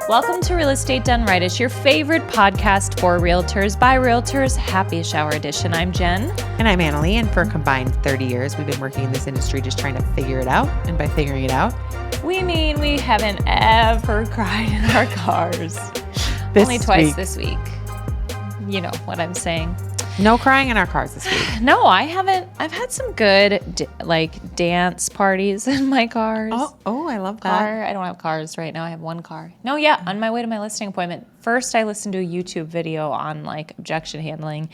Welcome to Real Estate Done Right. It's your favorite podcast for realtors by realtors, Happy Shower Edition. I'm Jen. And I'm Annalie. And for a combined 30 years, we've been working in this industry just trying to figure it out. And by figuring it out, we mean we haven't ever cried in our cars. Only twice this week. You know what I'm saying. No crying in our cars this week. No, I haven't. I've had some good dance parties in my cars. Oh, I love that. I don't have cars right now. I have one car. No, yeah, on my way to my listing appointment. First, I listened to a YouTube video on objection handling,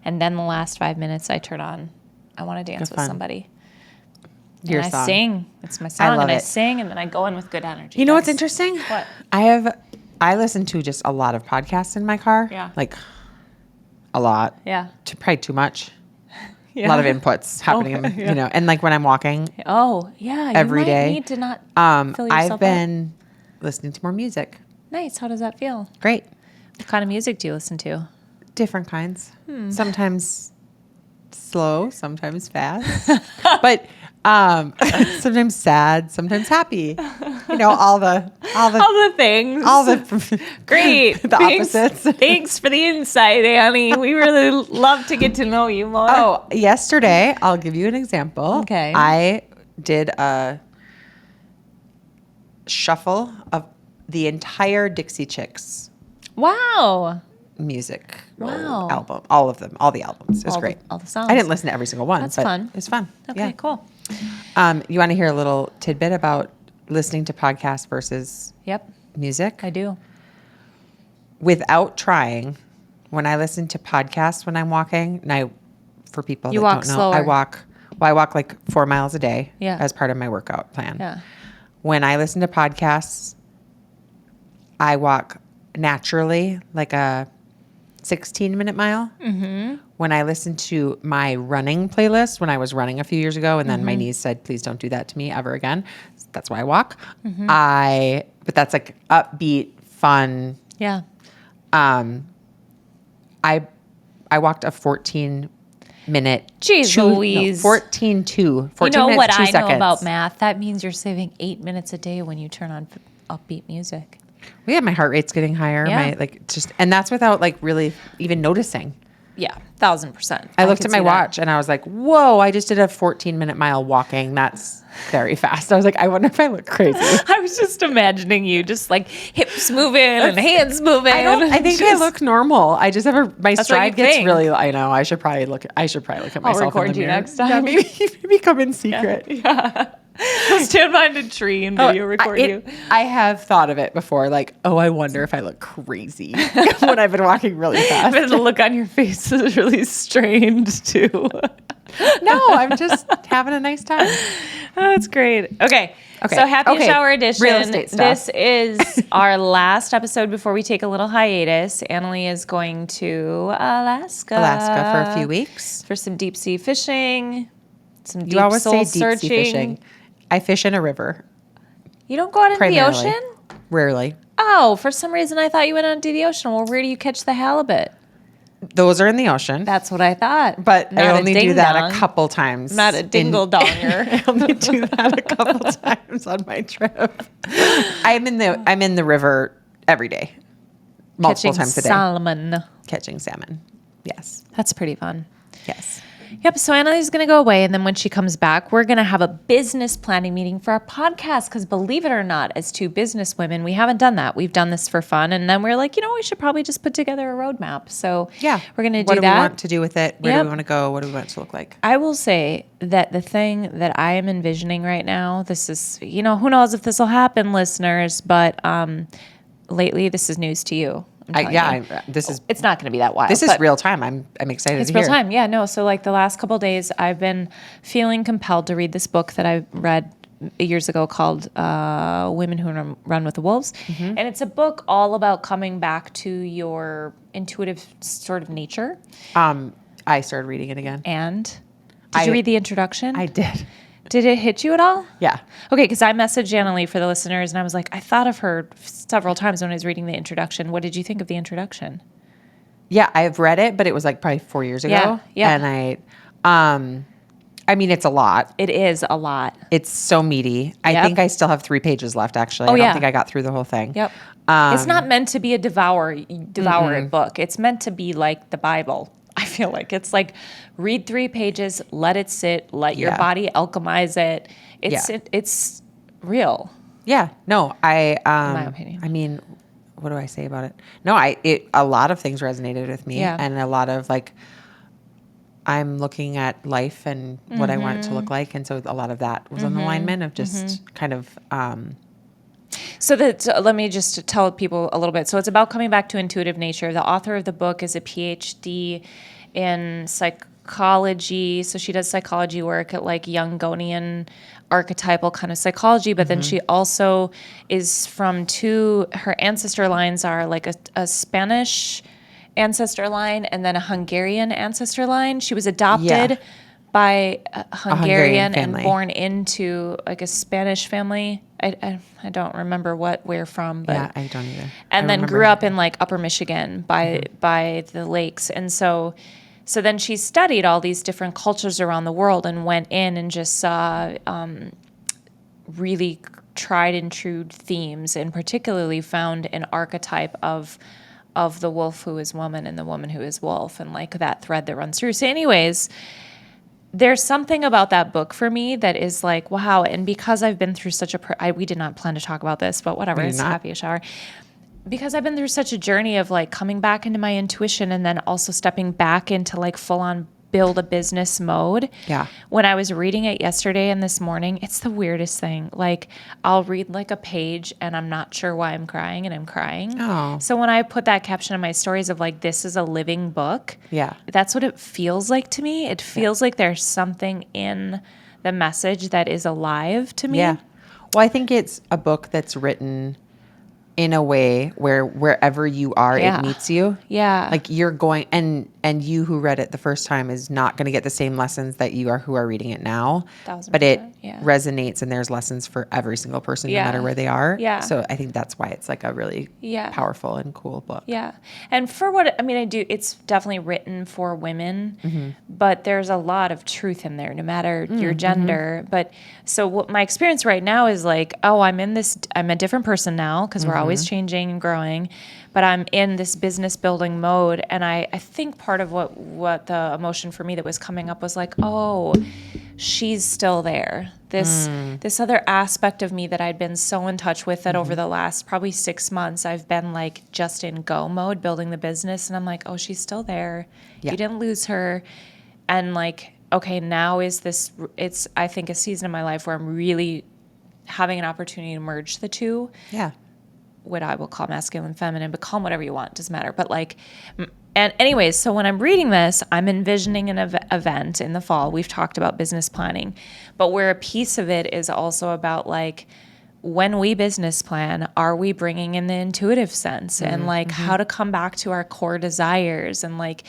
and then the last 5 minutes I turn on, I want to dance with somebody. Your and song. I sing. It's my song, I love and I it. sing, and then I go in with good energy. You know what's interesting? What? I listen to just a lot of podcasts in my car. Yeah. A lot. Yeah. Probably too much. Yeah. A lot of inputs happening, and when I'm walking. Oh, yeah. Every you might day. need to not fill yourself I've up. been listening to more music. Nice. How does that feel? Great. What kind of music do you listen to? Different kinds. Sometimes slow, sometimes fast. But sometimes sad, sometimes happy. All the things. all the Great. the opposites. Thanks for the insight, Annie. We really love to get to know you more. Oh, yesterday, I'll give you an example. Okay. I did a shuffle of the entire Dixie Chicks Wow. music Wow. album, all of them, all the albums. It was All great. all the songs. I didn't listen to every single one. That's but fun. It was fun. Okay, Yeah. cool. You want to hear a little tidbit about listening to podcasts versus Yep, music? I do. Without trying, when I listen to podcasts when I'm walking, and for people You that walk don't know, slower. I walk like 4 miles a day Yeah. as part of my workout plan. Yeah. When I listen to podcasts, I walk naturally like a 16-minute mile. Mm-hmm. When I listen to my running playlist, when I was running a few years ago, and then my knees said, please don't do that to me ever again. That's why I walk. But that's like upbeat, fun. Yeah. I walked a 14-minute. Jeez Louise. 14 You know minutes, what 2 I seconds. know about math? That means you're saving 8 minutes a day when you turn on upbeat music. Well, yeah, my heart rate's getting higher. Yeah. And that's without really even noticing. Yeah, 1,000%. I looked at my watch and I was like, whoa, I just did a 14-minute mile walking. That's very fast. I was like, I wonder if I look crazy. I was just imagining you just hips moving and hands moving. I think I look normal. I just have my what stride you gets think. really, I know. I should probably look at myself I'll record in the you mirror. next time. Yeah, maybe come in secret. Yeah. I'll stand behind a tree and video record you. I have thought of it before. I wonder if I look crazy when I've been walking really fast. But the look on your face is really strained too. No, I'm just having a nice time. Oh, that's great. Okay. So Happy Shower Edition. Real estate stuff. This is our last episode before we take a little hiatus. Annalie is going to Alaska For a few weeks. for some deep sea fishing, some deep You always soul say deep searching. sea fishing. I fish in a river. You don't go out into the Primarily. ocean? Rarely. Oh, for some reason I thought you went out into the ocean. Well, where do you catch the halibut? Those are in the ocean. That's what I thought. But Not I a only do that ding-dong. a couple times. Not a dingle-donger. I only do that a couple times on my trip. I'm in the river every day. Multiple times a day. Salmon. Catching salmon. Yes. That's pretty fun. Yes. Yep. So Annalie's going to go away. And then when she comes back, we're going to have a business planning meeting for our podcast. Because believe it or not, as two business women, we haven't done that. We've done this for fun. And then we're like, we should probably just put together a roadmap. So Yeah. we're going to do What do that. we want to do with it? Where Yep. do we want to go? What do we want it to look like? I will say that the thing that I am envisioning right now, this is, who knows if this will happen, listeners, but lately this is news to you. It's not going to be that wild. This is real time. I'm excited It's to hear. real time. Yeah, no. So the last couple of days, I've been feeling compelled to read this book that I read years ago called Women Who Run with the Wolves. Mm-hmm. And it's a book all about coming back to your intuitive sort of nature. I started reading it again. And did you read the introduction? I did. Did it hit you at all? Yeah. Okay, because I messaged Annalie for the listeners, and I was like, I thought of her several times when I was reading the introduction. What did you think of the introduction? Yeah, I've read it, but it was probably 4 years ago. Yeah. And I I mean, it's a lot. It is a lot. It's so meaty. I Yep. think I still have 3 pages left, actually. Oh, I don't yeah. think I got through the whole thing. Yep. It's not meant to be a devour it book. It's meant to be like the Bible. I feel like it's like read 3 pages, let it sit, let your body alchemize it. It's real. Yeah. No, in my opinion. I mean, what do I say about it? No, a lot of things resonated with me, Yeah. and a lot of like, I'm looking at life and what I want it to look like. And so a lot of that was in alignment of just kind of, So let me just tell people a little bit. So it's about coming back to intuitive nature. The author of the book is a PhD in psychology. So she does psychology work at like Jungian archetypal kind of psychology, but then she also is from her ancestor lines are like a Spanish ancestor line and then a Hungarian ancestor line. She was adopted by a Hungarian and family. born into like a Spanish family. I don't remember where from, but yeah, I don't either. and I then remember. grew up in like Upper Michigan by the lakes. And so then she studied all these different cultures around the world and went in and just saw really tried and true themes, and particularly found an archetype of the wolf who is woman and the woman who is wolf, and like that thread that runs through. So anyways, there's something about that book for me that is like, wow. And because I've been through such we did not plan to talk about this, but whatever, it's happy shower. Because I've been through such a journey of like coming back into my intuition and then also stepping back into like full on build a business mode. Yeah. When I was reading it yesterday and this morning, it's the weirdest thing. Like I'll read like a page and I'm not sure why I'm crying and I'm crying. Oh. So when I put that caption in my stories of like, this is a living book. Yeah. That's what it feels like to me. It feels like there's something in the message that is alive to me. Yeah. Well, I think it's a book that's written in a way where wherever you are, it meets you. Yeah. Like you're going, and you who read it the first time is not going to get the same lessons that you are who are reading it now. 1000%, but it yeah. resonates, and there's lessons for every single person, no Yeah. matter where they are. Yeah. So I think that's why it's like a really powerful and cool book. Yeah. And for what, I mean, it's definitely written for women, but there's a lot of truth in there, no matter your gender. But so what my experience right now is like, oh, I'm a different person now because we're always changing and growing, but I'm in this business building mode. And I think part of what the emotion for me that was coming up was like, oh, she's still there. This other aspect of me that I'd been so in touch with that over the last probably 6 months, I've been like just in go mode building the business. And I'm like, oh, she's still there. Yeah. You didn't lose her. And like, okay, now it's I think a season in my life where I'm really having an opportunity to merge the two. Yeah. What I will call masculine, feminine, but call them whatever you want, doesn't matter. But like, and anyways, so when I'm reading this, I'm envisioning an event in the fall. We've talked about business planning, but where a piece of it is also about like, when we business plan, are we bringing in the intuitive sense and like how to come back to our core desires and like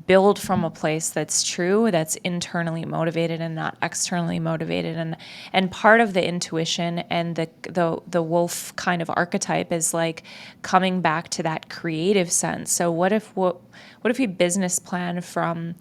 build from a place that's true, that's internally motivated and not externally motivated. And part of the intuition and the wolf kind of archetype is like coming back to that creative sense. So what if you business plan from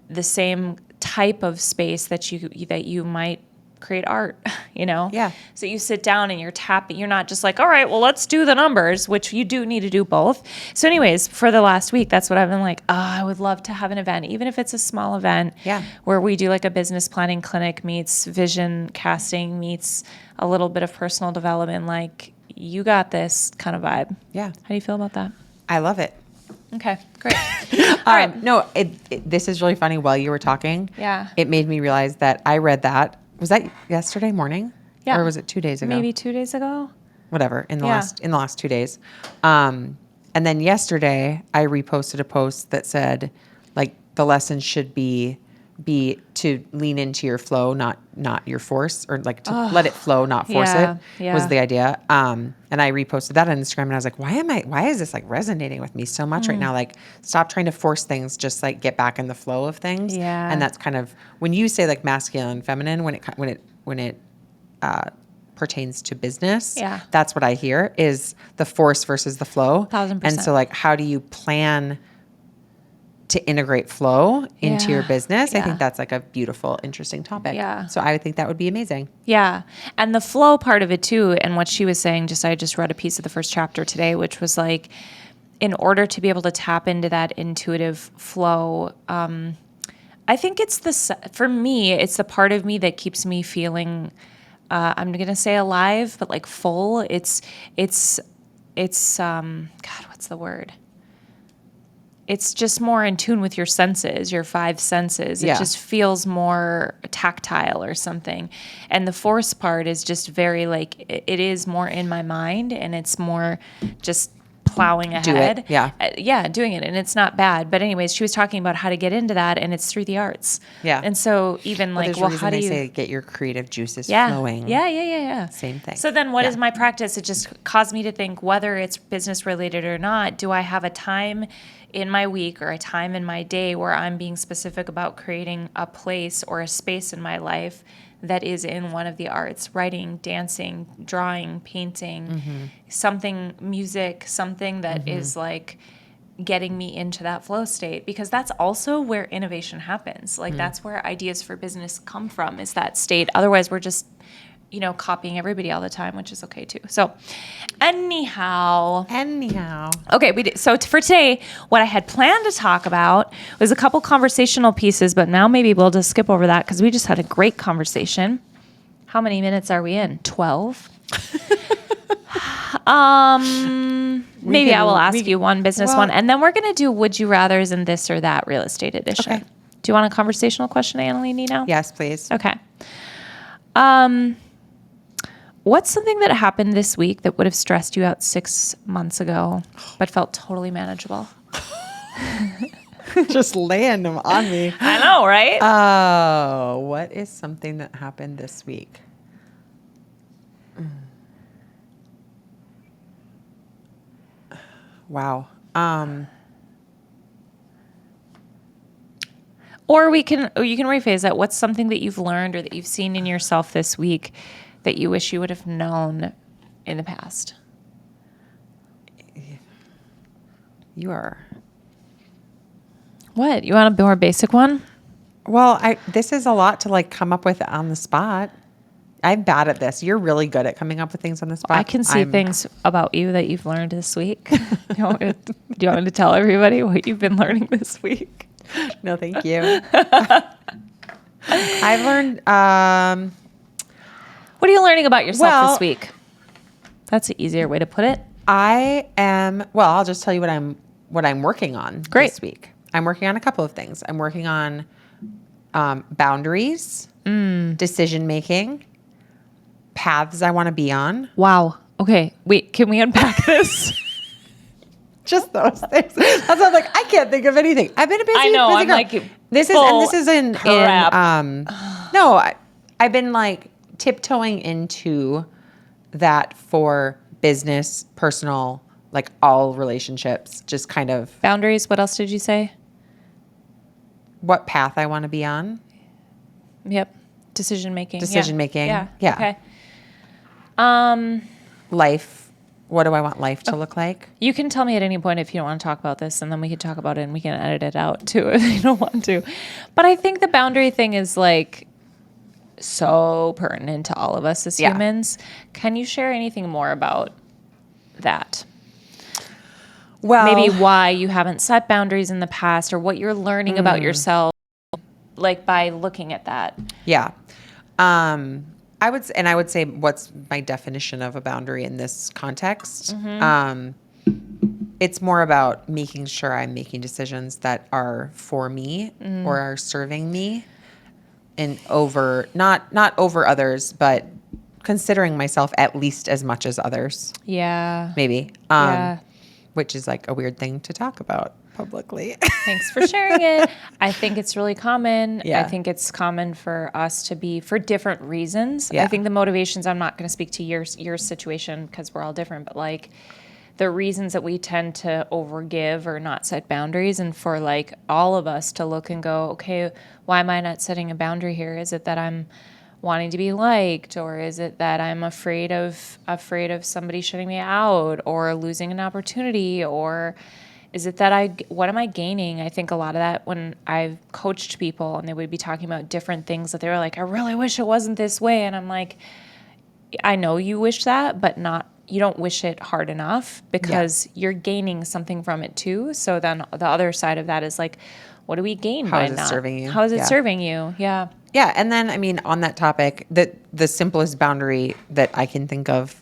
the same type of space that you might create art, you know? Yeah. So you sit down and you're tapping, you're not just like, all right, well, let's do the numbers, which you do need to do both. So anyways, for the last week, that's what I've been like, I would love to have an event, even if it's a small event where we do like a business planning clinic meets vision casting meets a little bit of personal development, like you got this kind of vibe. Yeah. How do you feel about that? I love it. Okay, great. All right. No, this is really funny. While you were talking, it made me realize that I read that. Was that yesterday morning? Yeah. Or was it 2 days ago? Maybe 2 days ago. Whatever, in the last 2 days. And then yesterday I reposted a post that said like the lesson should be to lean into your flow, not your force, or like to let it flow, not force it. Was the idea. And I reposted that on Instagram, and I was like, why is this like resonating with me so much right now? Like, stop trying to force things, just like get back in the flow of things. Yeah. And that's kind of when you say like masculine and feminine, when it pertains to business, that's what I hear is the force versus the flow. 1000%. And so like, how do you plan to integrate flow into your Yeah. business. I Yeah. think that's like a beautiful, interesting topic. Yeah. So I would think that would be amazing. Yeah. And the flow part of it too, and what she was saying, I just read a piece of the first chapter today, which was like, in order to be able to tap into that intuitive flow, I think for me, it's the part of me that keeps me feeling, I'm going to say alive, but like full. God, what's the word? It's just more in tune with your senses, your five senses. It Yeah. just feels more tactile or something. And the force part is just very like, it is more in my mind, and it's more just plowing ahead. Yeah. Yeah, doing it. And it's not bad. But anyways, she was talking about how to get into that, and it's through the arts. Yeah. And so even like, There's a well, reason how do they you say get your creative juices yeah. flowing. Yeah. Same thing. So then what Yeah. is my practice? It just caused me to think, whether it's business related or not, do I have a time in my week or a time in my day where I'm being specific about creating a place or a space in my life that is in one of the arts, writing, dancing, drawing, painting, something, music, something that is like getting me into that flow state, because that's also where innovation happens. Like that's where ideas for business come from, is that state. Otherwise we're just, copying everybody all the time, which is okay too. So anyhow. Okay, so for today, what I had planned to talk about was a couple conversational pieces, but now maybe we'll just skip over that because we just had a great conversation. How many minutes are we in? 12? Maybe I will ask you one business one, and then we're going to do would you rathers in this or that real estate edition. Okay. Do you want a conversational question, Annalie, now? Yes, please. Okay. What's something that happened this week that would have stressed you out 6 months ago, but felt totally manageable? Just laying them on me. I know, right? Oh, what is something that happened this week? Wow. Or you can rephrase that. What's something that you've learned or that you've seen in yourself this week that you wish you would have known in the past? You are. What? You want a more basic one? Well, this is a lot to like come up with on the spot. I'm bad at this. You're really good at coming up with things on the spot. I can see things about you that you've learned this week. Do you want me to tell everybody what you've been learning this week? No, thank you. I've learned. What are you learning about yourself Well, this week? That's an easier way to put it. I'll just tell you what I'm working on Great. this week. I'm working on a couple of things. I'm working on boundaries, decision making, paths I want to be on. Wow. Okay. Wait, can we unpack this? Just those things. That's why I'm like, I can't think of anything. I've been a busy. I know. Busy I'm girl. like, this is in crap. no, I've been like tiptoeing into that for business, personal, like all relationships, just kind of Boundaries. What else did you say? what path I want to be on. Yep. Decision making. Making. Yeah. Yeah. Okay. Life. What do I want life to look like? You can tell me at any point if you don't want to talk about this, and then we can talk about it and we can edit it out too if you don't want to. But I think the boundary thing is like so pertinent to all of us as humans. Can you share anything more about that? Well, Maybe why you haven't set boundaries in the past, or what you're learning about yourself, like by looking at that. Yeah. I would say what's my definition of a boundary in this context? It's more about making sure I'm making decisions that are for me or are serving me, and not over others, but considering myself at least as much as others. Yeah. Maybe. Yeah. Which is like a weird thing to talk about publicly. Thanks for sharing it. I think it's really common. Yeah. I think it's common for us to be for different reasons. Yeah. I think the motivations, I'm not going to speak to your situation because we're all different, but like the reasons that we tend to overgive or not set boundaries, and for like all of us to look and go, okay, why am I not setting a boundary here? Is it that I'm wanting to be liked, or is it that I'm afraid of somebody shutting me out or losing an opportunity, or Is it that what am I gaining? I think a lot of that when I've coached people and they would be talking about different things that they were like, I really wish it wasn't this way. And I'm like, I know you wish that, but you don't wish it hard enough because you're gaining something from it too. So then the other side of that is like, what do we gain by not? How is it serving you? How is it serving you? Yeah. Yeah. And then, I mean, on that topic, the simplest boundary that I can think of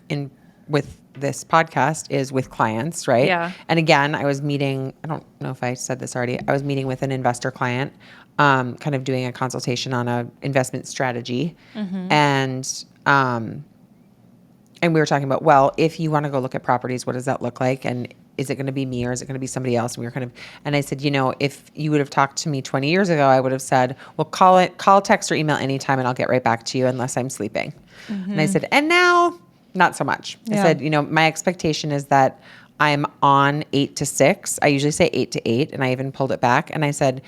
with this podcast is with clients, right? Yeah. And again, I was meeting, I don't know if I said this already, I was meeting with an investor client, kind of doing a consultation on a investment strategy. And we were talking about, well, if you want to go look at properties, what does that look like? And is it going to be me or is it going to be somebody else? And we were and I said, if you would have talked to me 20 years ago, I would have said, well, call, text or email anytime and I'll get right back to you unless I'm sleeping. And I said, and now not so much. I said, my expectation is that I'm on 8 to 6. I usually say 8 to 8 and I even pulled it back. And I said,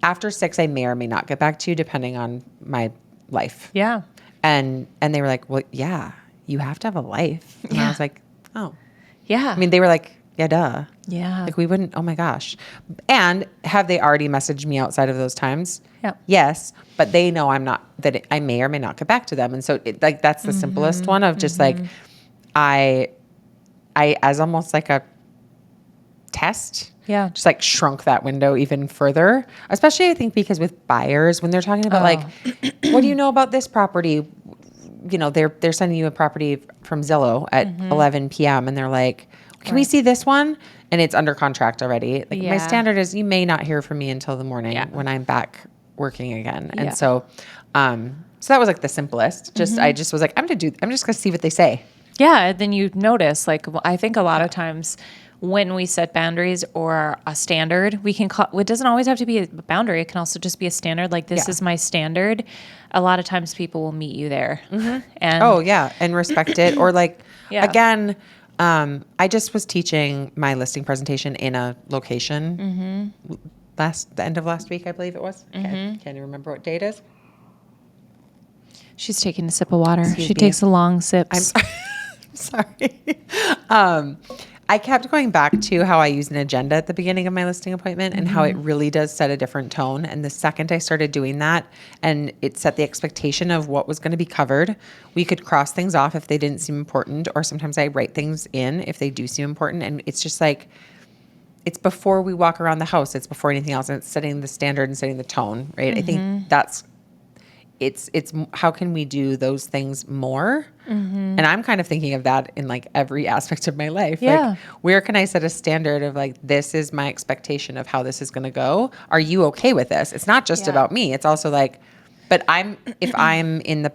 after 6, I may or may not get back to you depending on my life. Yeah. And they were like, well, yeah. You have to have a life. And I was like, oh. Yeah. I mean, they were like, yeah, duh. Yeah. Like we wouldn't, oh my gosh. And have they already messaged me outside of those times? Yeah. Yes. But they know I may or may not get back to them. And so that's the simplest one of just like, I as almost like a test. Yeah. Just like shrunk that window even further, especially I think because with buyers, when they're talking about like, what do you know about this property? They're sending you a property from Zillow at 11 p.m. and they're like, can we see this one? And it's under contract already. Like my standard is you may not hear from me until the morning when I'm back working again. And so that was like the simplest. I just was like, I'm just going to see what they say. Yeah. Then you notice, like, I think a lot of times when we set boundaries or a standard, we can call, it doesn't always have to be a boundary. It can also just be a standard. Like this is my standard. A lot of times people will meet you there. And and respect it. Or like, again, I just was teaching my listing presentation in a location the end of last week, I believe it was. Can't even remember what date it is. She's taking a sip of water. She takes a long sip. I'm sorry. I kept going back to how I use an agenda at the beginning of my listing appointment and how it really does set a different tone. And the second I started doing that and it set the expectation of what was going to be covered, we could cross things off if they didn't seem important, or sometimes I write things in if they do seem important. And it's just like, it's before we walk around the house. It's before anything else. And it's setting the standard and setting the tone, right? I think it's how can we do those things more? And I'm kind of thinking of that in like every aspect of my life. Yeah. Like, where can I set a standard of like, this is my expectation of how this is going to go. Are you okay with this? It's not just about me. It's also like, but if I'm in the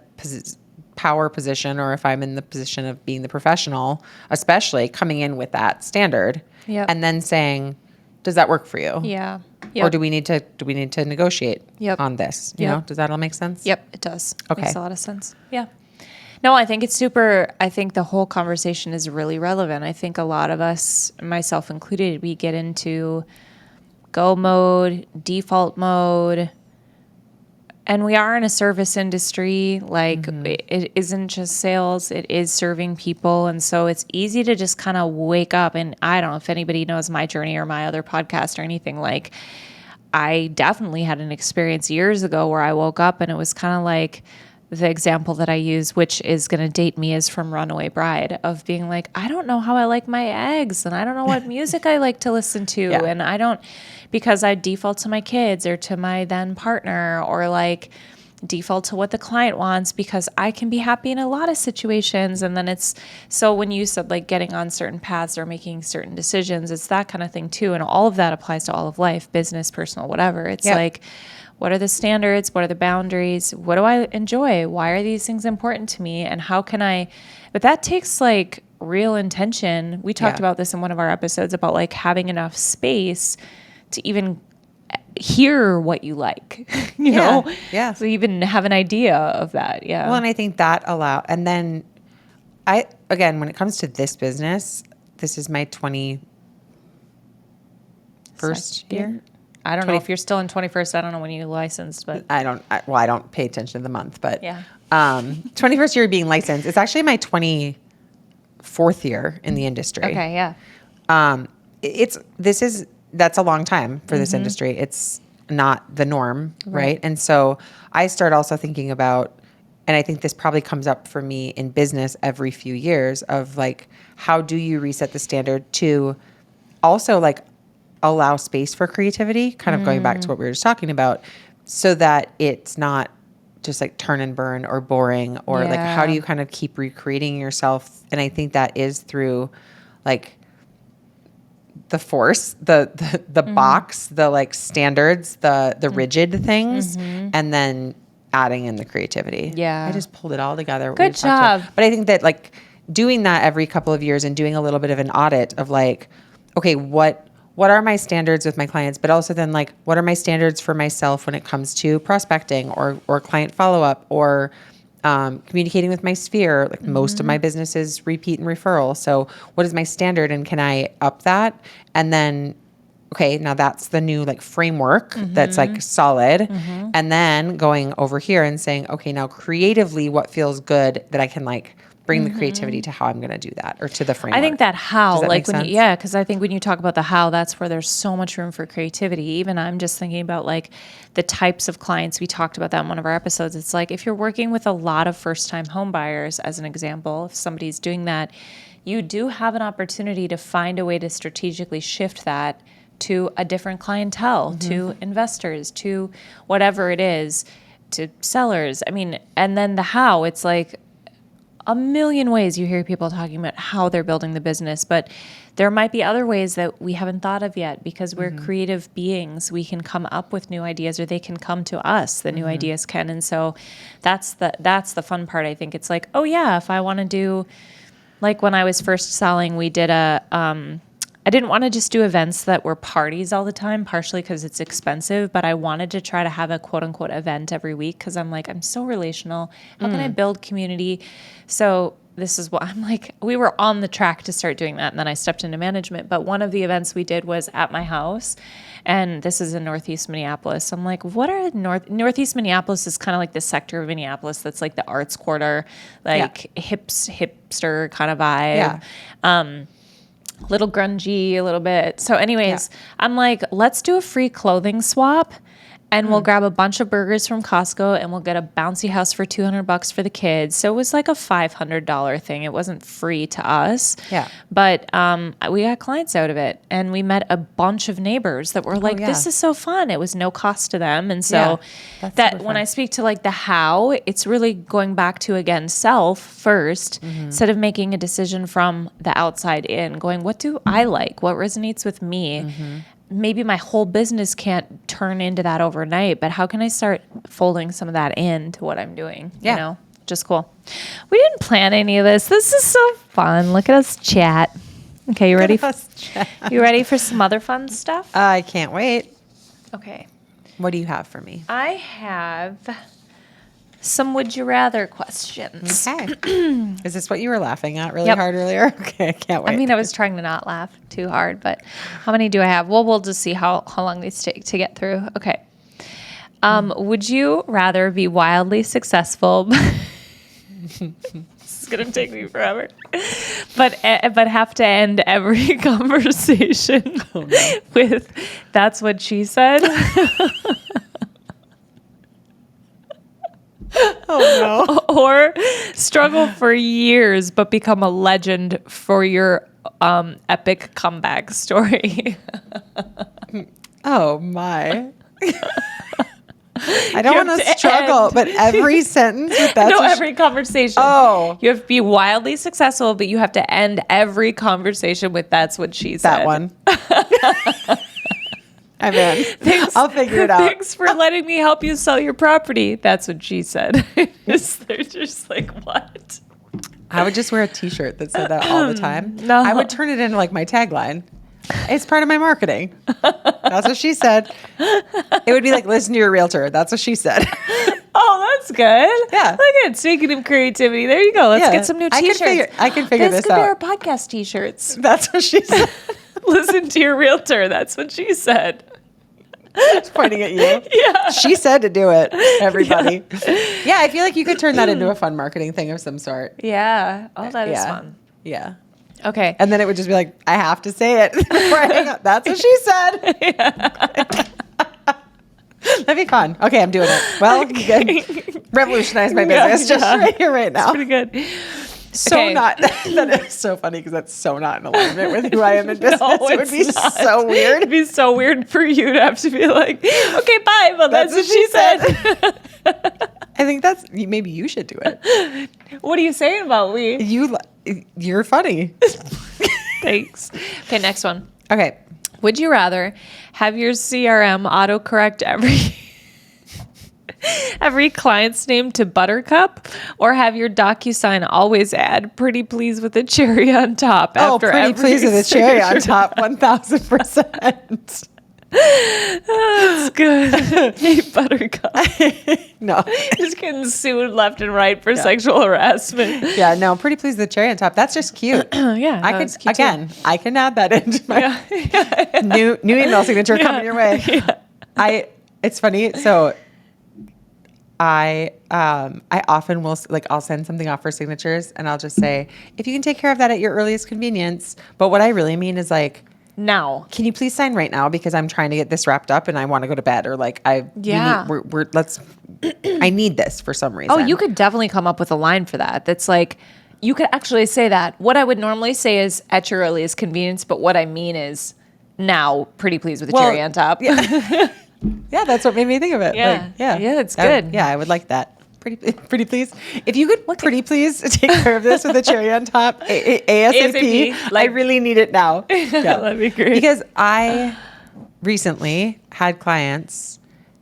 power position, or if I'm in the position of being the professional, especially coming in with that standard and then saying, does that work for you? Yeah. Or do we need to negotiate on this? You know, does that all make sense? Yep, it does. Okay. Makes a lot of sense. Yeah. No, I think I think the whole conversation is really relevant. I think a lot of us, myself included, we get into go mode, default mode, and we are in a service industry. Like it isn't just sales, it is serving people. And so it's easy to just kind of wake up. And I don't know if anybody knows my journey or my other podcast or anything. Like I definitely had an experience years ago where I woke up and it was kind of like the example that I use, which is going to date me, is from Runaway Bride, of being like, I don't know how I like my eggs and I don't know what music I like to listen to. And I don't, because I default to my kids or to my then partner, or like default to what the client wants, because I can be happy in a lot of situations. And then so when you said like getting on certain paths or making certain decisions, it's that kind of thing too. And all of that applies to all of life, business, personal, whatever. It's like, what are the standards? What are the boundaries? What do I enjoy? Why are these things important to me? And how can but that takes like real intention. We talked about this in one of our episodes about like having enough space to even hear what you like, you know? Yeah. So even have an idea of that. Yeah. Well, and I think and then again, when it comes to this business, this is my 21st year. I don't know if you're still in 21st. I don't know when you licensed, but I don't pay attention to the month, but 21st year being licensed. It's actually my 24th year in the industry. Okay. Yeah. that's a long time for this industry. It's not the norm, right? And so I start also thinking about, and I think this probably comes up for me in business every few years of like, how do you reset the standard to also like allow space for creativity, kind of going back to what we were just talking about, so that it's not just like turn and burn or boring, or like how do you kind of keep recreating yourself? And I think that is through like the force, the box, the like standards, the rigid things, and then adding in the creativity. Yeah. I just pulled it all together. Good job. But I think that like doing that every couple of years and doing a little bit of an audit of like, okay, what are my standards with my clients, but also then like, what are my standards for myself when it comes to prospecting or client follow-up or communicating with my sphere? Like most of my business is repeat and referral. So what is my standard and can I up that? And then, okay, now that's the new like framework that's like solid. And then going over here and saying, okay, now creatively, what feels good that I can like bring the creativity to how I'm going to do that, or to the framework. I think that how, Does that like make sense? because I think when you talk about the how, that's where there's so much room for creativity. Even I'm just thinking about like the types of clients. We talked about that in one of our episodes. It's like if you're working with a lot of first-time home buyers, as an example, if somebody's doing that, you do have an opportunity to find a way to strategically shift that to a different clientele, to investors, to whatever it is, to sellers. I mean, and then the how, it's like a million ways you hear people talking about how they're building the business, but there might be other ways that we haven't thought of yet because we're creative beings. We can come up with new ideas, or they can come to us. The new ideas can. And so that's the fun part. I think it's like, oh yeah, if I want to do, like when I was first selling, we did I didn't want to just do events that were parties all the time, partially because it's expensive, but I wanted to try to have a quote unquote event every week because I'm like, I'm so relational. How can I build community? So this is what I'm like, we were on the track to start doing that. And then I stepped into management. But one of the events we did was at my house. And this is in Northeast Minneapolis. I'm like, what are Northeast Minneapolis is kind of like the sector of Minneapolis that's like the arts quarter, like hipster kind of vibe. Yeah. Little grungy a little bit. So anyways, I'm like, let's do a free clothing swap and we'll grab a bunch of burgers from Costco and we'll get a bouncy house for $200 for the kids. So it was like a $500 thing. It wasn't free to us. Yeah. But we got clients out of it, and we met a bunch of neighbors that were like, this is so fun. It was no cost to them. And so that when I speak to like the how, it's really going back to, again, self first, instead of making a decision from the outside in, going, what do I like? What resonates with me? Maybe my whole business can't turn into that overnight, but how can I start folding some of that into what I'm doing? Yeah. You know, just cool. We didn't plan any of this. This is so fun. Look at us chat. Okay, you ready? You ready for some other fun stuff? I can't wait. Okay. What do you have for me? I have some would you rather questions. Okay. Is this what you were laughing at really Yep. hard earlier? Okay, I can't wait. I mean, I was trying to not laugh too hard, but how many do I have? Well, we'll just see how long these take to get through. Okay. Would you rather be wildly successful? This is going to take me forever. But have to end every conversation with, that's what she said? Oh no. Or struggle for years but become a legend for your epic comeback story. Oh my. I don't want to struggle, but every sentence with that. No, every conversation. Oh. You have to be wildly successful, but you have to end every conversation with that's what she said. That one. I'm in. I'll figure it out. Thanks for letting me help you sell your property. That's what she said. They're just like, what? I would just wear a t-shirt that said that all the time. No. I would turn it into like my tagline. It's part of my marketing. That's what she said. It would be like, listen to your realtor. That's what she said. Oh, that's good. Yeah. Look at it. Speaking of creativity, there you go. Let's get some new t-shirts. I can figure this This could be our out. podcast t-shirts. That's what she said. Listen to your realtor. That's what she said. Just pointing at you. Yeah. She said to do it, everybody. Yeah, I feel like you could turn that into a fun marketing thing of some sort. Yeah. Oh, that is Yeah. fun. Yeah. Okay. And then it would just be like, I have to say it before I hang up. That's what she said. That'd be fun. Okay, I'm doing it. Well, good. Revolutionize my business just right here, right now. It's pretty good. So not, that is so funny because that's so not in alignment with who I am in business. No, it would be not. so weird. It'd be so weird for you to have to be like, okay, bye. Well, that's what she said. I think maybe you should do it. What are you saying about me? You're funny. Thanks. Okay, next one. Okay. Would you rather have your CRM autocorrect every client's name to Buttercup, or have your DocuSign always add "pretty please" with a cherry on top? After pretty please with a cherry on top, 1,000%. That's good. Hey, Buttercup. No. Just getting sued left and right for sexual harassment. Yeah, no, pretty pleased with the cherry on top. That's just cute. Yeah, I could again. I can add that into my new email signature coming your way. Yeah. It's funny. So I often will I'll send something off for signatures and I'll just say, if you can take care of that at your earliest convenience. But what I really mean is like, now, can you please sign right now because I'm trying to get this wrapped up and I want to go to bed, or like I need this for some reason. Oh, you could definitely come up with a line for that. That's like, you could actually say that. What I would normally say is at your earliest convenience, but what I mean is now, pretty please with a cherry on top. Yeah. Yeah, that's what made me think of it. Yeah. Yeah, it's good. I would like that. Pretty please. If you could pretty please take care of this with a cherry on top, ASAP. I really need it now. Yeah. That'd be great. Because I recently had clients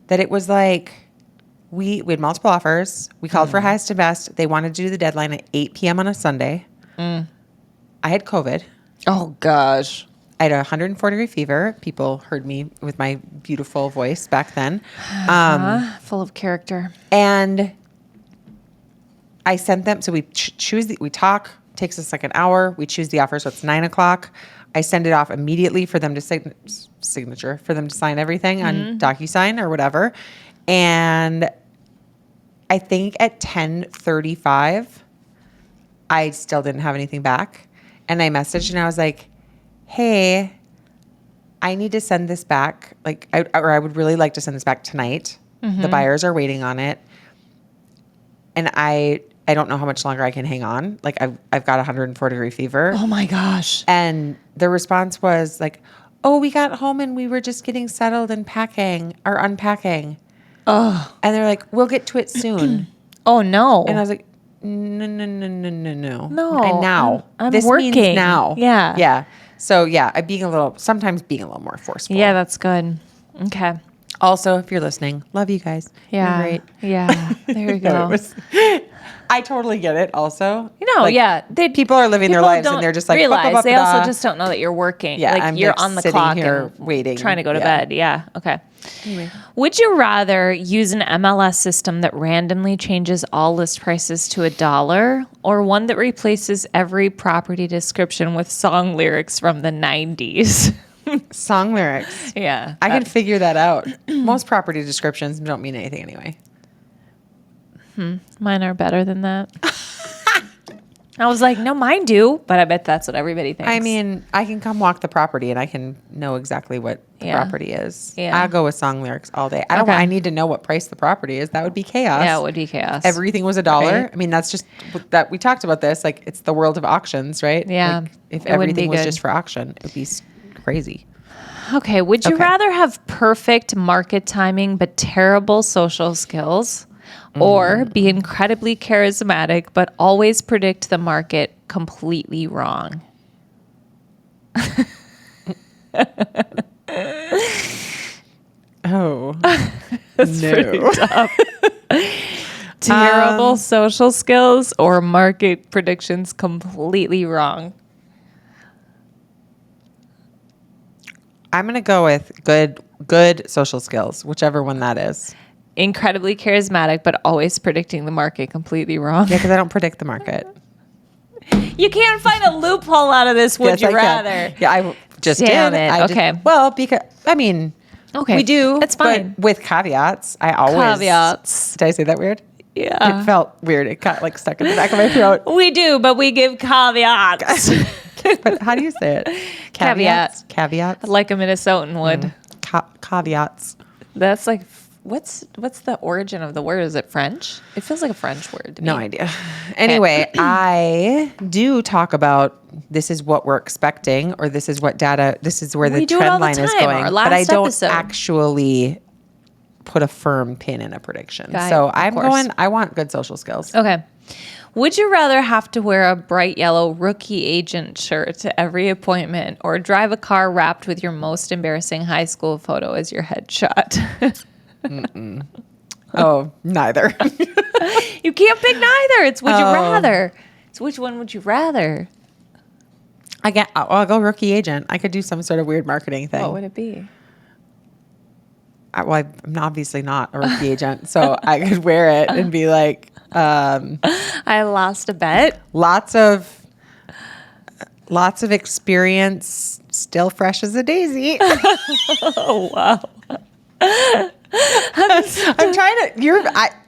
that it was like, we had multiple offers. We called for highest and best. They wanted to do the deadline at 8 p.m. on a Sunday. I had COVID. Oh, gosh. I had a 104-degree fever. People heard me with my beautiful voice back then. Full of character. And I sent them. So we we talk, takes us like an hour. We choose the offer. So it's 9:00. I send it off immediately for them to signature, for them to sign everything on DocuSign or whatever. And I think at 10:35, I still didn't have anything back. And I messaged and I was like, hey, I need to send this back. I would really like to send this back tonight. The buyers are waiting on it. And I don't know how much longer I can hang on. Like I've got 104-degree fever. Oh my gosh. And the response was like, oh, we got home and we were just getting settled and packing or unpacking. Oh. And they're like, we'll get to it soon. Oh no. And I was like, no. No. And now. I'm this working. means now. Yeah. Yeah. So yeah, sometimes being a little more forceful. Yeah, that's good. Okay. Also, if you're listening, love you guys. Yeah. You're great. Yeah. There you go. I totally get it also. Yeah. People are living their lives and they're just like, realize they also just don't know that you're working. Yeah, like I'm you're just on the sitting clock here and waiting. trying to go to Yeah. bed. Yeah. Okay. Anyway. Would you rather use an MLS system that randomly changes all list prices to $1, or one that replaces every property description with song lyrics from the 90s? Song lyrics. Yeah. I can figure that out. Most property descriptions don't mean anything anyway. Mine are better than that. I was like, no, mine do, but I bet that's what everybody thinks. I mean, I can come walk the property and I can know exactly what the property is. Yeah. I'll go with song lyrics all day. I need to know what price the property is. That would be chaos. Yeah, it would be chaos. Everything was $1. Right. I mean, that's just that we talked about this. Like, it's the world of auctions, right? Yeah. Like, if It wouldn't be everything was good. just for auction, it would be crazy. Okay. Would you Okay. rather have perfect market timing but terrible social skills, or be incredibly charismatic but always predict the market completely wrong? Oh, That's pretty tough. Terrible social skills or market predictions completely wrong? I'm going to go with good social skills, whichever one that is. Incredibly charismatic, but always predicting the market completely wrong. Yeah, because I don't predict the market. You can't find a loophole out of this, would Yes, you I can. rather? Yeah, I just Damn did. it. Okay. Because, I mean, Okay. we do. That's fine. But with caveats. I always. Caveats. Did I say that weird? Yeah. It felt weird. It got stuck in the back of my throat. We do, but we give caveats. But how do you say it? Caveat. Caveats. Like a Minnesotan would. Caveats. That's like, what's the origin of the word? Is it French? It feels like a French word to me. No idea. Anyway, I do talk about this is what we're expecting, or this is what data, this is where the We do it all trend the line is time, going. our But I last don't episode. actually put a firm pin in a prediction. Got it, So of I'm course. going, I want good social skills. Okay. Would you rather have to wear a bright yellow rookie agent shirt to every appointment or drive a car wrapped with your most embarrassing high school photo as your headshot? Oh, neither. You can't pick neither. It's would you rather. It's which one would you rather? I'll go rookie agent. I could do some sort of weird marketing thing. What would it be? I'm obviously not a rookie agent, so I could wear it and be like, I lost a bet. lots of experience, still fresh as a daisy. Oh, wow. I'm trying to.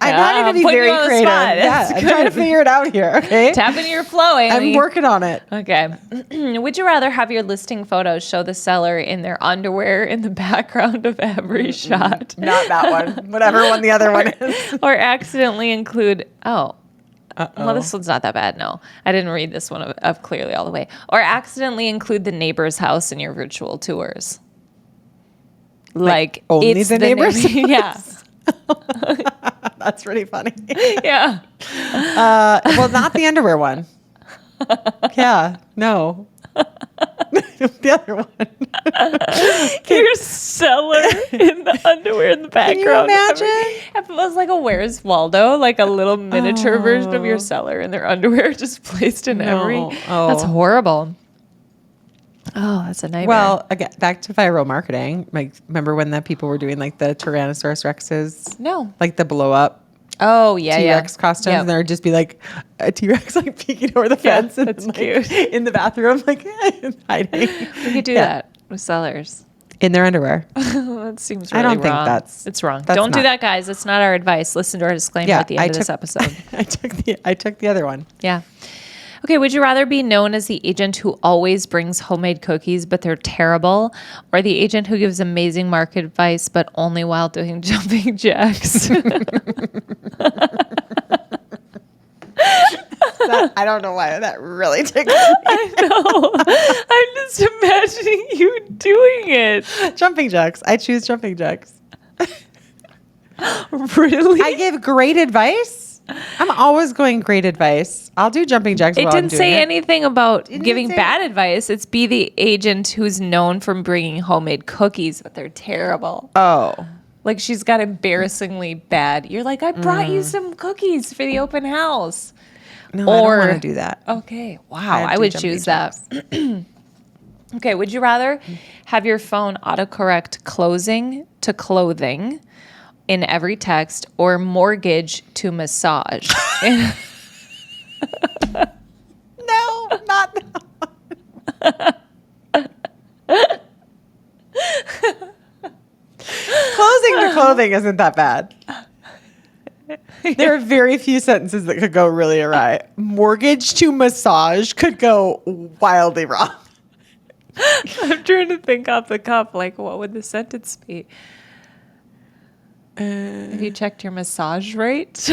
I'm trying to be putting you very on the creative. spot. Yeah, That's I'm trying to figure it out here. Okay, Tap into your flow, Amy. I'm working on it. Okay. Would you rather have your listing photos show the seller in their underwear in the background of every shot? Not that one. Whatever one the other one is. Or accidentally include, well, this one's not that bad. No, I didn't read this one of clearly all the way. Or accidentally include the neighbor's house in your virtual tours. Like only it's the neighbor's house? Yeah. That's pretty funny. Yeah. Well, not the underwear one. Yeah, no. The other one. Your seller in the underwear in the background. Can you imagine? If it was like a Where's Waldo, like a little miniature version of your seller in their underwear just placed in every. Oh. That's horrible. Oh, that's a nightmare. Well, again, back to viral marketing. Like, remember when the people were doing like the Tyrannosaurus Rexes? No. Like the blow up Oh, yeah, T-Rex costumes, Yep. and there would just be like a T-Rex like peeking over the Yeah, fence and that's like, cute. in the bathroom, like hiding. We could do that with sellers. In their underwear. That seems really I don't think wrong. that's- It's wrong. that's Don't do not- that, guys. That's not our advice. Listen to our disclaimer Yeah, at the end of this episode. I took the other one. Yeah. Okay, would you rather be known as the agent who always brings homemade cookies but they're terrible, or the agent who gives amazing market advice but only while doing jumping jacks? I don't know why that really tickled me. I know. I'm just imagining you doing it. Jumping jacks. I choose jumping jacks. Really? I give great advice. I'm always going great advice. I'll do jumping jacks. It while I'm didn't doing say it. anything about Didn't giving say- bad advice. It's be the agent who's known for bringing homemade cookies, but they're terrible. Oh. Like she's got embarrassingly bad. You're like, I brought you some cookies for the open house. No, I Or- don't want to do that. Okay. Wow. I'd I do would jumping choose that. Okay. Would you rather have your phone autocorrect closing to clothing in every text or mortgage to massage? No, not that Closing to clothing isn't that bad. There are very few sentences that could go really awry. Mortgage to massage could go wildly wrong. I'm trying to think off the cuff, like, what would the sentence be? Have you checked your massage rate?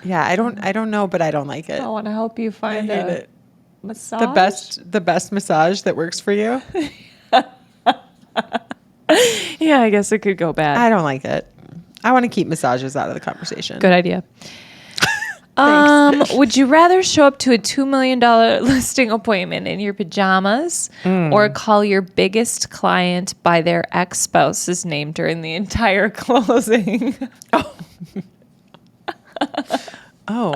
Yeah, I don't know, but I don't like it. I want to help you I find hate a it. massage. The best massage that works for you. Yeah, I guess it could go bad. I don't like it. I want to keep massages out of the conversation. Good idea. Would you rather show up to a $2 million listing appointment in your pajamas or call your biggest client by their ex-spouse's name during the entire closing? Oh.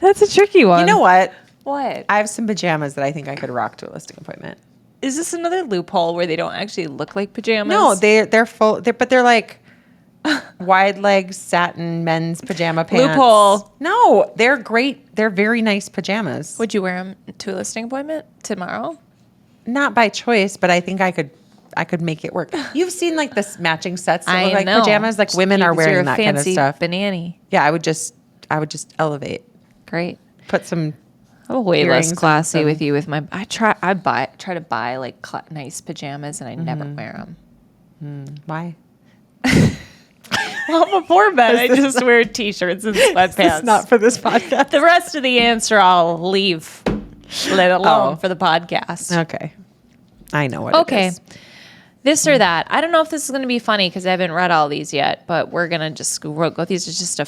That's a tricky one. You know what? What? I have some pajamas that I think I could rock to a listing appointment. Is this another loophole where they don't actually look like pajamas? No, they're full. But they're like wide leg satin men's pajama pants. Loophole. No, they're great. They're very nice pajamas. Would you wear them to a listing appointment tomorrow? Not by choice, but I think I could I could make it work. You've seen like this matching sets that I look like know. pajamas. Like women are You're wearing a that kind of fancy stuff. banana. Yeah, I would just elevate. Great. Put some. I'm way earrings less and classy some- with you. With my, I try to buy like nice pajamas, and I never wear them. Why? Well, before bed, I just wear t-shirts and sweatpants. It's not for this podcast. The rest of the answer I'll leave, let alone for the podcast. Okay. I know what it is. This or that. I don't know if this is going to be funny because I haven't read all these yet, but we're going to just go. These are just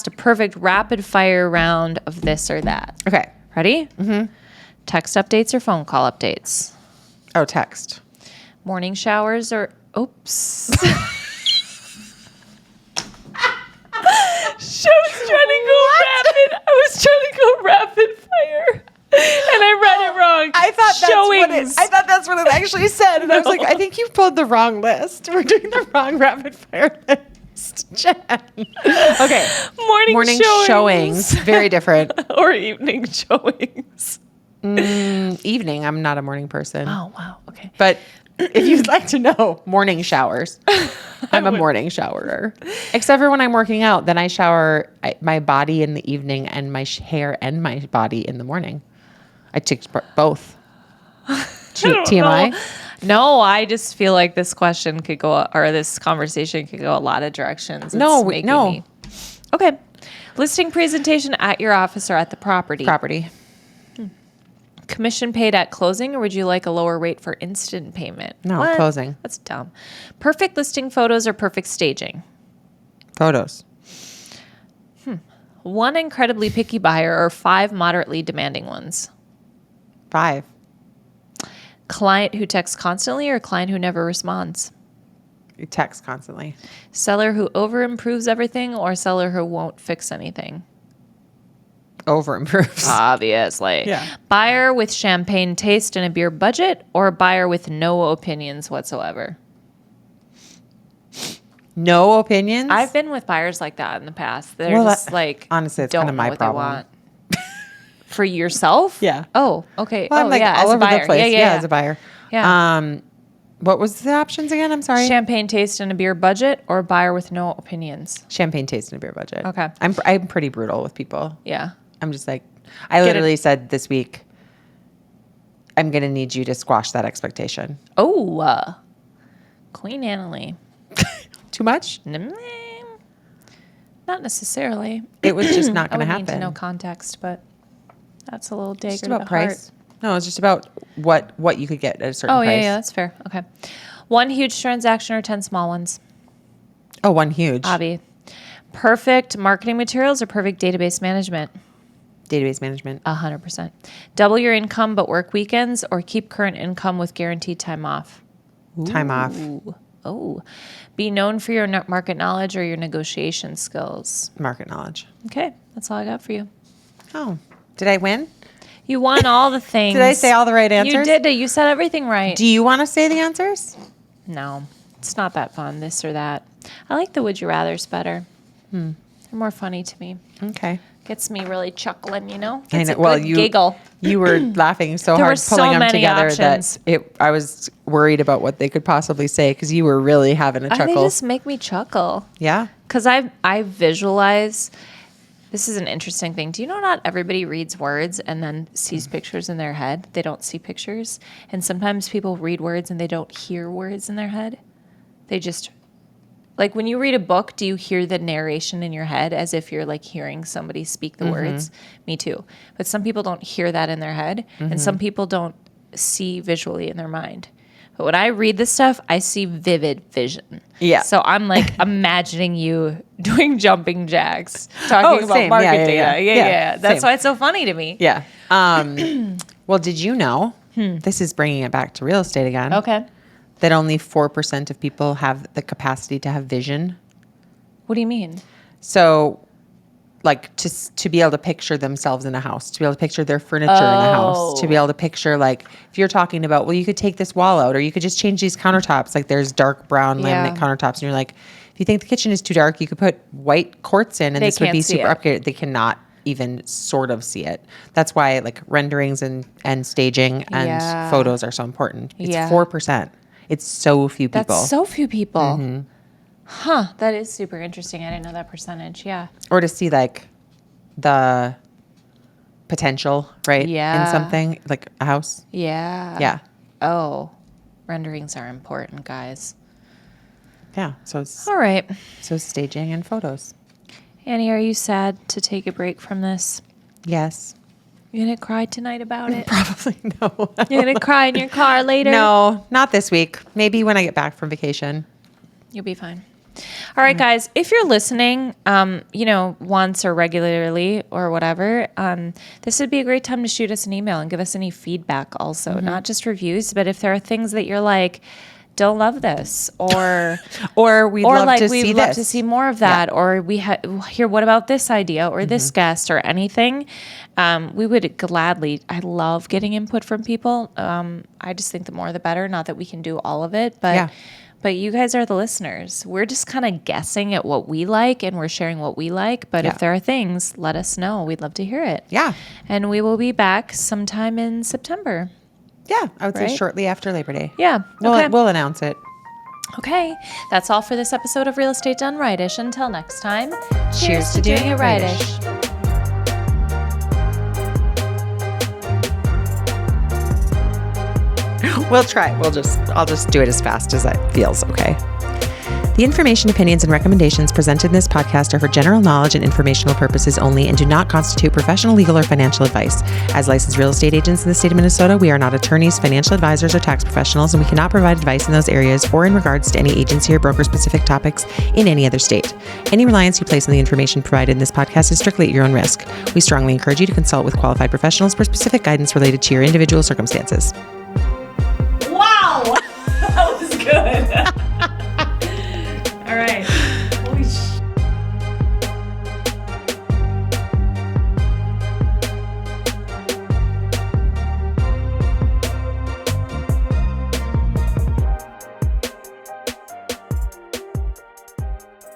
a perfect, rapid fire round of this or that. Okay. Ready? Mm-hmm. Text updates or phone call updates? Oh, text. Morning showers or... Oops. I was trying to go rapid fire. And I read it wrong. I thought that's what it actually said. And I was like, I think you pulled the wrong list. We're doing the wrong rapid fire list. Jen. Okay. Morning showings. Very different. Or evening showings. Evening. I'm not a morning person. Oh, wow. Okay. But if you'd like to know, morning showers. I'm a morning showerer. Except for when I'm working out, then I shower my body in the evening and my hair and my body in the morning. I take both. TMI? Know. No, I just feel like this question could go, or this conversation could go a lot of directions. No. Okay. Listing presentation at your office or at the property. Commission paid at closing, or would you like a lower rate for instant payment? No, What? closing. That's dumb. Perfect listing photos or perfect staging? Photos. One incredibly picky buyer or 5 moderately demanding ones? 5. Client who texts constantly or client who never responds? You text constantly. Seller who over improves everything or seller who won't fix anything? Over improves. Obviously. Yeah. Buyer with champagne taste and a beer budget or buyer with no opinions whatsoever? No opinions? I've been with buyers like that in the past. They're Well, just like, honestly, it's don't kind of know my what problem. they want. For yourself? Yeah. Oh, okay. Well, I'm like yeah, all as a over buyer. the place. Yeah. As a buyer. Yeah. What was the options again? I'm sorry. Champagne taste and a beer budget or buyer with no opinions? Champagne taste and a beer budget. Okay. I'm pretty brutal with people. Yeah. I'm just like, I literally said this week, I'm going to need you to squash that expectation. Oh, Queen Annalie. Too much? Not necessarily. It was just not going to I would happen. need to know context, but that's a little dagger Just to the about price. heart. No, it's just about what you could get at a certain Oh, price. yeah, that's fair. Okay. One huge transaction or 10 small ones? Oh, one huge. Abby. Perfect marketing materials or perfect database management? Database management. 100%. Double your income but work weekends or keep current income with guaranteed time off? Time off. Ooh. Oh. Be known for your market knowledge or your negotiation skills? Market knowledge. Okay. That's all I got for you. Oh, did I win? You won all the things. Did I say all the right answers? You did. You said everything right. Do you want to say the answers? No, it's not that fun, this or that. I like the would you rathers better. They're more funny to me. Okay. Gets me really chuckling, you know? I Gets know. a Well, good giggle. you were laughing so There hard were so pulling them many together options. that I was worried about what they could possibly say because you were really having a They chuckle. just make me chuckle. Yeah. Because I visualize, this is an interesting thing. Do you know not everybody reads words and then sees pictures in their head? They don't see pictures. And sometimes people read words and they don't hear words in their head. They just, like when you read a book, do you hear the narration in your head as if you're like hearing somebody speak the words? Me too. But some people don't hear that in their head and some people don't see visually in their mind. But when I read this stuff, I see vivid vision. Yeah. So I'm like imagining you doing jumping jacks, talking about same. market Yeah. data. Yeah. That's Same. why it's so funny to me. Yeah. Well, did you know, this is bringing it back to real estate again, Okay. that only 4% of people have the capacity to have vision? What do you mean? So like to be able to picture themselves in a house, to be able to picture their furniture in a house, to be able to picture like if you're talking about, well, you could take this wall out or you could just change these countertops. Like there's dark brown laminate countertops and you're like, if you think the kitchen is too dark, you could put white quartz in and They this would be can't see super it. upgraded. They cannot even sort of see it. That's why like renderings and staging and photos are so important. It's 4%. It's so few people. That's so few people. Huh. That is super interesting. I didn't know that percentage. Yeah. Or to see like the potential, right? Yeah. In something like a house. Yeah. Yeah. Oh, renderings are important, guys. Yeah. So it's All right. so staging and photos. Annie, are you sad to take a break from this? Yes. You gonna cry tonight about it? Probably no. You gonna cry in your car later? No, not this week. Maybe when I get back from vacation. You'll be fine. All right, guys, if you're listening, once or regularly or whatever, this would be a great time to shoot us an email and give us any feedback also, not just reviews, but if there are things that you're like, don't love this, or we'd love to see more of that, or we hear, what about this idea or this guest or anything, we would gladly. I love getting input from people. I just think the more the better. Not that we can do all of it, but you guys are the listeners. We're just kind of guessing at what we like, and we're sharing what we like. But if there are things, let us know. We'd love to hear it. Yeah. And we will be back sometime in September. Yeah, I would say shortly after Labor Day. Yeah. Okay. We'll announce it. Okay. That's all for this episode of Real Estate Done Rightish. Until next time, cheers to doing it rightish. We'll try. I'll just do it as fast as it feels, okay? The information, opinions, and recommendations presented in this podcast are for general knowledge and informational purposes only and do not constitute professional, legal, or financial advice. As licensed real estate agents in the state of Minnesota, we are not attorneys, financial advisors, or tax professionals, and we cannot provide advice in those areas or in regards to any agency or broker-specific topics in any other state. Any reliance you place on the information provided in this podcast is strictly at your own risk. We strongly encourage you to consult with qualified professionals for specific guidance related to your individual circumstances.